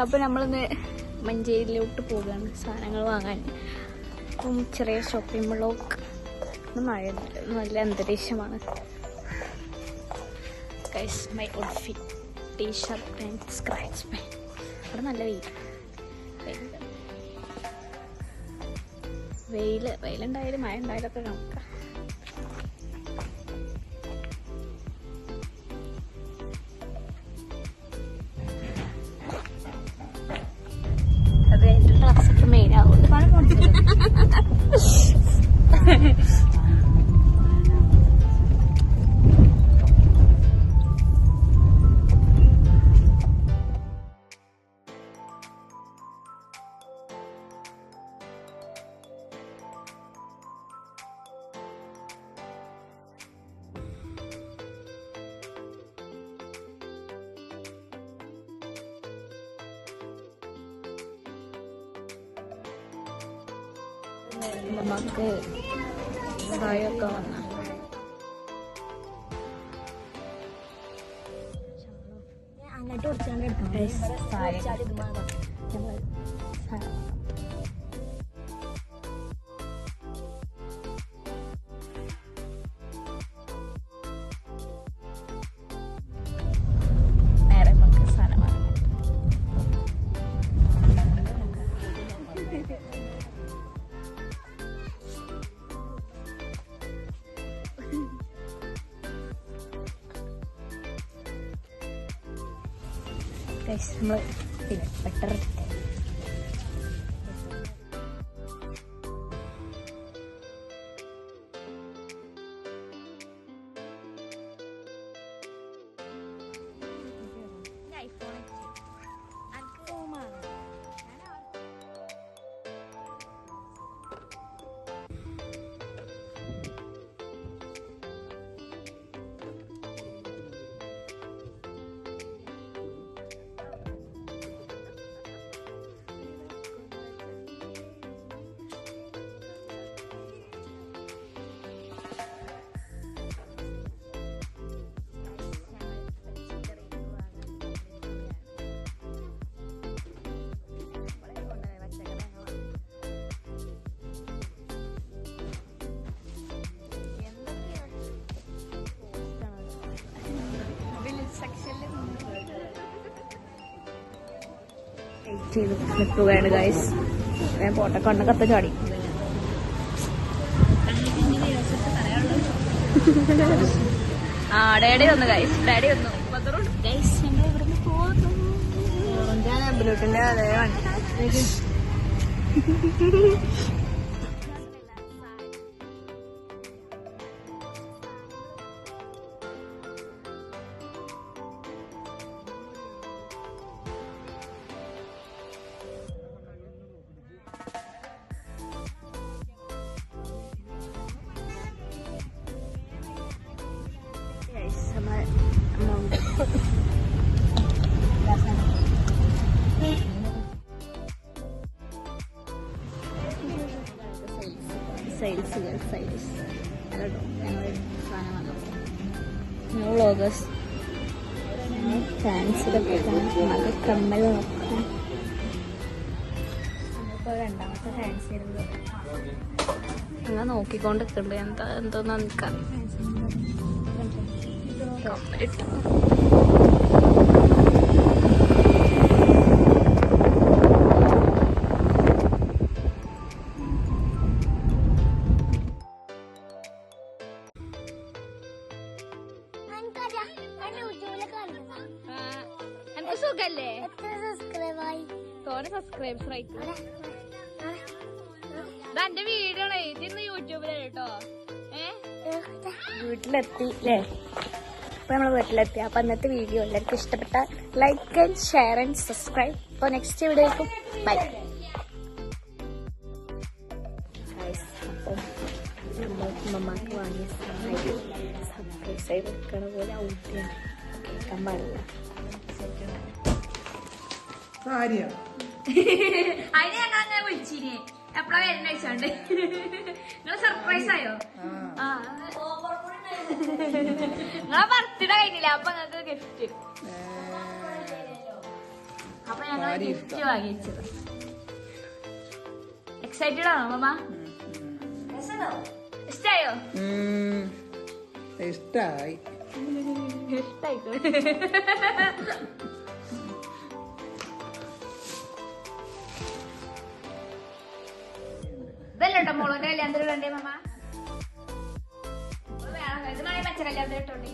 അപ്പോൾ നമ്മളിന്ന് മഞ്ചേരിയിലോട്ട് പോവുകയാണ് സാധനങ്ങൾ വാങ്ങാൻ. അപ്പം ചെറിയ ഷോപ്പിംഗ് ബ്ലോക്ക്. മഴ നല്ല അന്തരീക്ഷമാണ്. Guys my outfit T-shirt and scratch pan. അവിടെ നല്ല വെയിലുണ്ടായാലും മഴ ഉണ്ടായാലും ഒക്കെ നോക്കാം. അത് എൻ്റെ ഡ്രസ്സൊക്കെ മെയിനാവുണ്ട്. നമുക്ക് സായൊക്കെ വന്ന അങ്ങോട്ട് നേരെ നമുക്ക് സാധനമാണ്. നമ്മൾ പിന്നെ ബട്ടർ ചെയ്ത് നിൽക്കുകയാണ് ഗൈസ്. ഞാൻ പോട്ടെ കണ്ണൊക്കെ ചാടി. ആ ഡാഡി വന്നു ഗൈസ്, ഡാഡി വന്നു. ഗൈസ് ഞങ്ങൾ ഇവിടുന്ന് പോകുന്നു. ബ്ലൂട്ടിന്റെ അതേ വണ്ടി. വ്ളോഗേഴ്സ് ഫാൻസിലൊക്കെ അത് കമ്മൽ നോക്കാം. ഇപ്പോൾ രണ്ടാമത്തെ ഫാൻസി അങ്ങനെ നോക്കിക്കൊണ്ടിരിക്കുന്നുണ്ട്. എന്തോന്നാ നിൽക്കാം. കമ്മലിട്ടു. സുഖല്ലേ? സബ്സ്ക്രൈബേഴ്സ് എന്റെ വീഡിയോ ഇതിന്ന് യൂട്യൂബിലാണ് കേട്ടോ. വീട്ടിലെത്തി അല്ലേ? അപ്പൊ നമ്മള് വീട്ടിലെത്തി. അപ്പൊ അന്നത്തെ വീഡിയോ എല്ലാവർക്കും ഇഷ്ടപ്പെട്ട like and share and subscribe. അപ്പൊ നെക്സ്റ്റ് വീഡിയോക്കും ബൈ. അപ്പം മമ്മക്ക് വാങ്ങിയ സർപ്രൈസ് ആയി വെക്കണ പോലെ ഔട്ടിയാണ് കേൾക്കാൻ പാടില്ല. അതിന് ഞങ്ങൾ അങ്ങനെ വിളിച്ചിനെ എപ്പഴാ വരുന്ന വെച്ചോണ്ട് നിങ്ങള് സർപ്രൈസ് ആയോ? നിങ്ങളെ ബർത്ത്ഡേ കഴിഞ്ഞില്ല, അപ്പൊ നിങ്ങൾക്ക് ഗിഫ്റ്റ് അപ്പൊ ഞങ്ങൾ ഗിഫ്റ്റ് വാങ്ങിച്ചത്. എക്സൈറ്റഡ് ആണോ മാമ? ഇഷ്ടായോ? ഇഷ്ടായി. ഇഷ്ടായിക്കോ. ഇതല്ലോ മോളോന്റെ കല്യാണത്തിന് വേണ്ടേ മാമ? ഇത് മണി മച്ച കല്യാണത്തിന് ഇട്ടോണ്ടി.